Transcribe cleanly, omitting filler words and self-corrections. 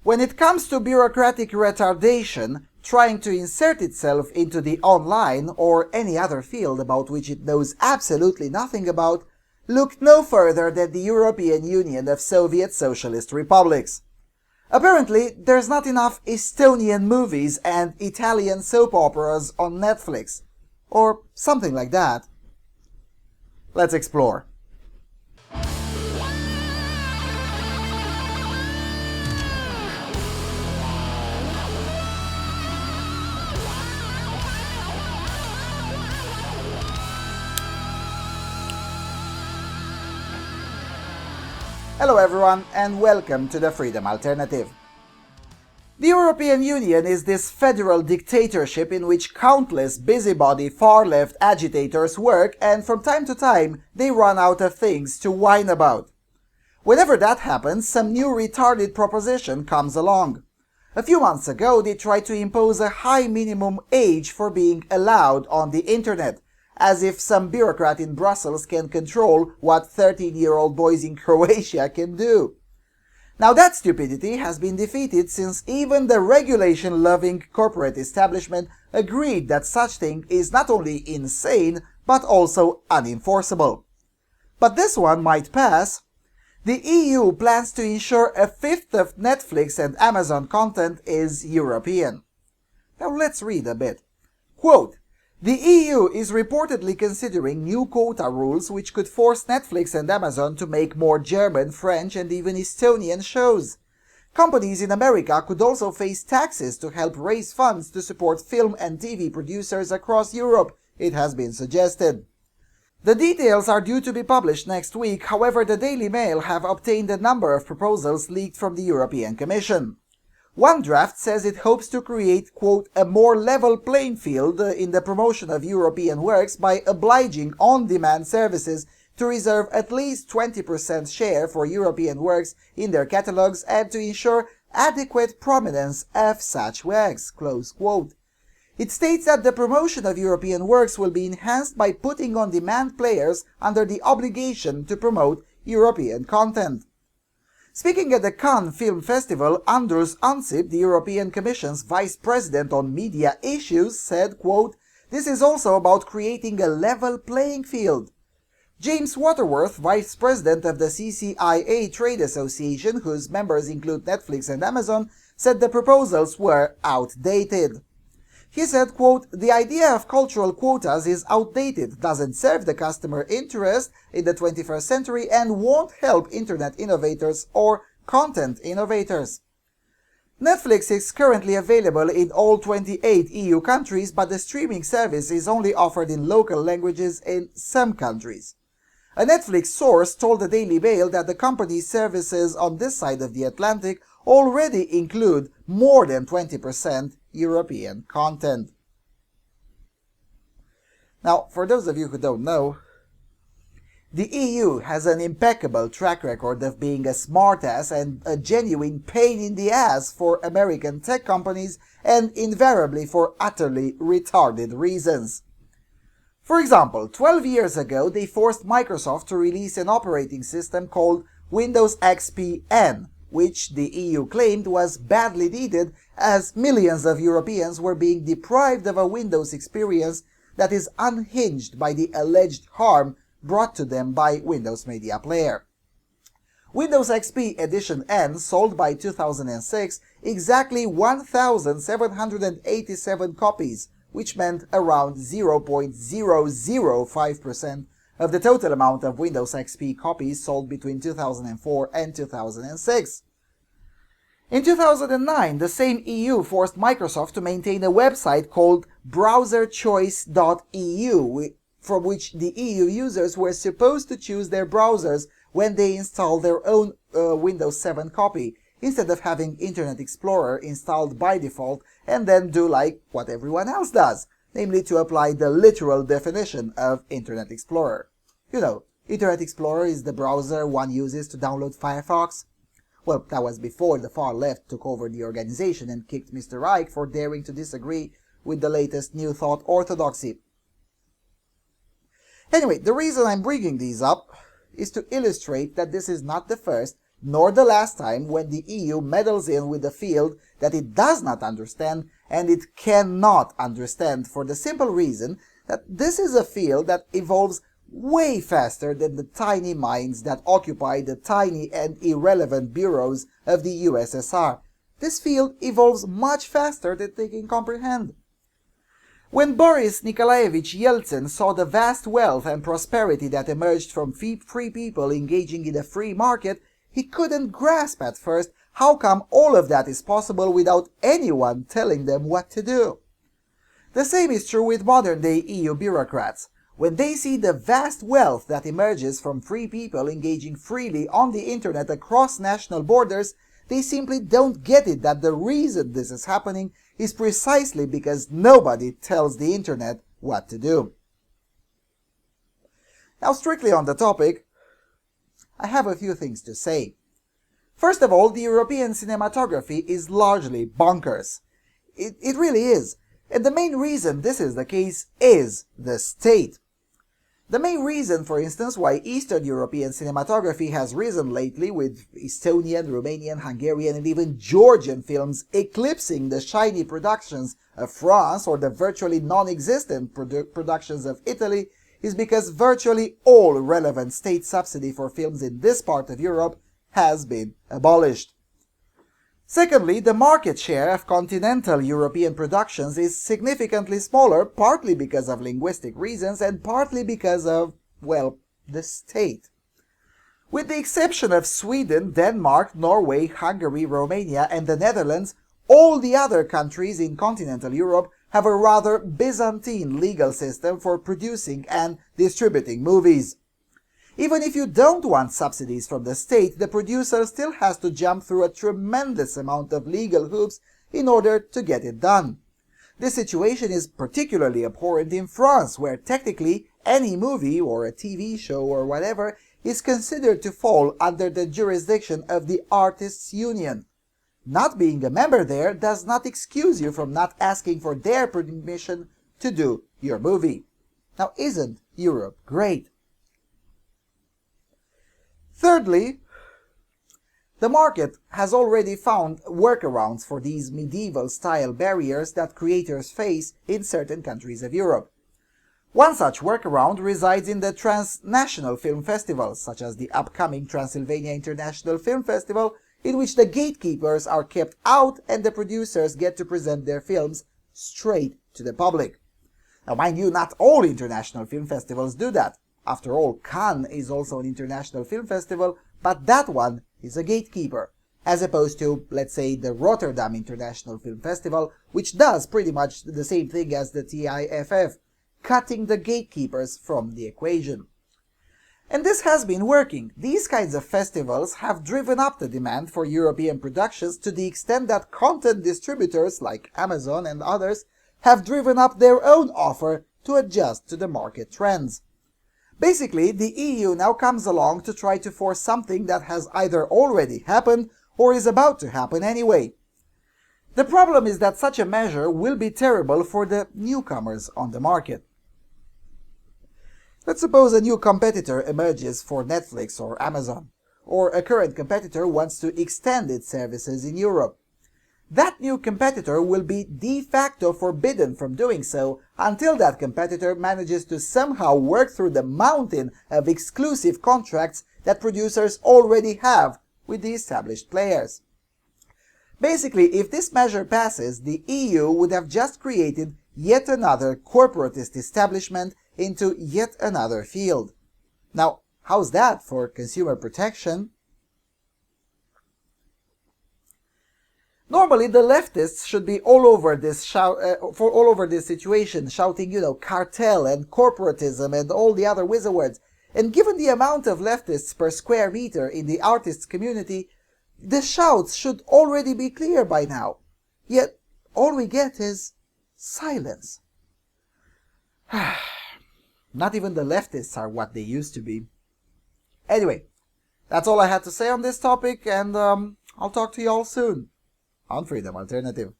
When it comes to bureaucratic retardation, trying to insert itself into the online or any other field about which it knows absolutely nothing about, look no further than the European Union of Soviet Socialist Republics. Apparently, there's not enough Estonian movies and Italian soap operas on Netflix. Or something like that. Let's explore. Hello everyone and welcome to the Freedom Alternative. The European Union is this federal dictatorship in which countless busybody far-left agitators work, and from time to time they run out of things to whine about. Whenever that happens, some new retarded proposition comes along. A few months ago they tried to impose a high minimum age for being allowed on the internet, as if some bureaucrat in Brussels can control what 13-year-old boys in Croatia can do. Now that stupidity has been defeated since even the regulation-loving corporate establishment agreed that such thing is not only insane, but also unenforceable. But this one might pass. The EU plans to ensure a fifth of Netflix and Amazon content is European. Now let's read a bit. Quote, "The EU is reportedly considering new quota rules which could force Netflix and Amazon to make more German, French and even Estonian shows. Companies in America could also face taxes to help raise funds to support film and TV producers across Europe, it has been suggested." The details are due to be published next week, however the Daily Mail have obtained a number of proposals leaked from the European Commission. One draft says it hopes to create, quote, "a more level playing field in the promotion of European works by obliging on-demand services to reserve at least 20% share for European works in their catalogues and to ensure adequate prominence of such works," close quote. It states that the promotion of European works will be enhanced by putting on-demand players under the obligation to promote European content. Speaking at the Cannes Film Festival, Andrus Ansip, the European Commission's Vice President on Media Issues, said, quote, "This is also about creating a level playing field." James Waterworth, Vice President of the CCIA Trade Association, whose members include Netflix and Amazon, said the proposals were outdated. He said, quote, "The idea of cultural quotas is outdated, doesn't serve the customer interest in the 21st century, and won't help internet innovators or content innovators." Netflix is currently available in all 28 EU countries, but the streaming service is only offered in local languages in some countries. A Netflix source told the Daily Mail that the company's services on this side of the Atlantic already include more than 20% European content. Now, for those of you who don't know, the EU has an impeccable track record of being a smartass and a genuine pain in the ass for American tech companies, and invariably for utterly retarded reasons. For example, 12 years ago they forced Microsoft to release an operating system called Windows XP N, which the EU claimed was badly needed as millions of Europeans were being deprived of a Windows experience that is unhinged by the alleged harm brought to them by Windows Media Player. Windows XP Edition N sold by 2006 exactly 1,787 copies, which meant around 0.005% of the total amount of Windows XP copies sold between 2004 and 2006. In 2009, the same EU forced Microsoft to maintain a website called browserchoice.eu, from which the EU users were supposed to choose their browsers when they installed their own Windows 7 copy, instead of having Internet Explorer installed by default and then do like what everyone else does, namely to apply the literal definition of Internet Explorer. You know, Internet Explorer is the browser one uses to download Firefox. Well, that was before the far left took over the organization and kicked Mr. Reich for daring to disagree with the latest New Thought orthodoxy. Anyway, the reason I'm bringing these up is to illustrate that this is not the first nor the last time when the EU meddles in with a field that it does not understand and it cannot understand, for the simple reason that this is a field that evolves way faster than the tiny minds that occupy the tiny and irrelevant bureaus of the USSR. This field evolves much faster than they can comprehend. When Boris Nikolaevich Yeltsin saw the vast wealth and prosperity that emerged from free people engaging in a free market, he couldn't grasp at first how come all of that is possible without anyone telling them what to do. The same is true with modern-day EU bureaucrats. When they see the vast wealth that emerges from free people engaging freely on the internet across national borders, they simply don't get it that the reason this is happening is precisely because nobody tells the internet what to do. Now, strictly on the topic, I have a few things to say. First of all, the European cinematography is largely bonkers. It really is. And the main reason this is the case is the state. The main reason, for instance, why Eastern European cinematography has risen lately, with Estonian, Romanian, Hungarian, and even Georgian films eclipsing the shiny productions of France or the virtually non-existent productions of Italy, is because virtually all relevant state subsidy for films in this part of Europe has been abolished. Secondly, the market share of continental European productions is significantly smaller, partly because of linguistic reasons and partly because of, well, the state. With the exception of Sweden, Denmark, Norway, Hungary, Romania, and the Netherlands, all the other countries in continental Europe have a rather Byzantine legal system for producing and distributing movies. Even if you don't want subsidies from the state, the producer still has to jump through a tremendous amount of legal hoops in order to get it done. This situation is particularly abhorrent in France, where technically any movie or a TV show or whatever is considered to fall under the jurisdiction of the artists' union. Not being a member there does not excuse you from not asking for their permission to do your movie. Now, isn't Europe great? Thirdly, the market has already found workarounds for these medieval-style barriers that creators face in certain countries of Europe. One such workaround resides in the transnational film festivals, such as the upcoming Transylvania International Film Festival, in which the gatekeepers are kept out and the producers get to present their films straight to the public. Now, mind you, not all international film festivals do that. After all, Cannes is also an international film festival, but that one is a gatekeeper, as opposed to, let's say, the Rotterdam International Film Festival, which does pretty much the same thing as the TIFF, cutting the gatekeepers from the equation. And this has been working. These kinds of festivals have driven up the demand for European productions to the extent that content distributors like Amazon and others have driven up their own offer to adjust to the market trends. Basically, the EU now comes along to try to force something that has either already happened or is about to happen anyway. The problem is that such a measure will be terrible for the newcomers on the market. Let's suppose a new competitor emerges for Netflix or Amazon, or a current competitor wants to extend its services in Europe. That new competitor will be de facto forbidden from doing so until that competitor manages to somehow work through the mountain of exclusive contracts that producers already have with the established players. Basically, if this measure passes, the EU would have just created yet another corporatist establishment into yet another field. Now, how's that for consumer protection? Normally, the leftists should be all over this situation, shouting, cartel and corporatism and all the other wizard words. And given the amount of leftists per square meter in the artists community, the shouts should already be clear by now. Yet, all we get is silence. Not even the leftists are what they used to be. Anyway, that's all I had to say on this topic, and I'll talk to you all soon on Freedom Alternative.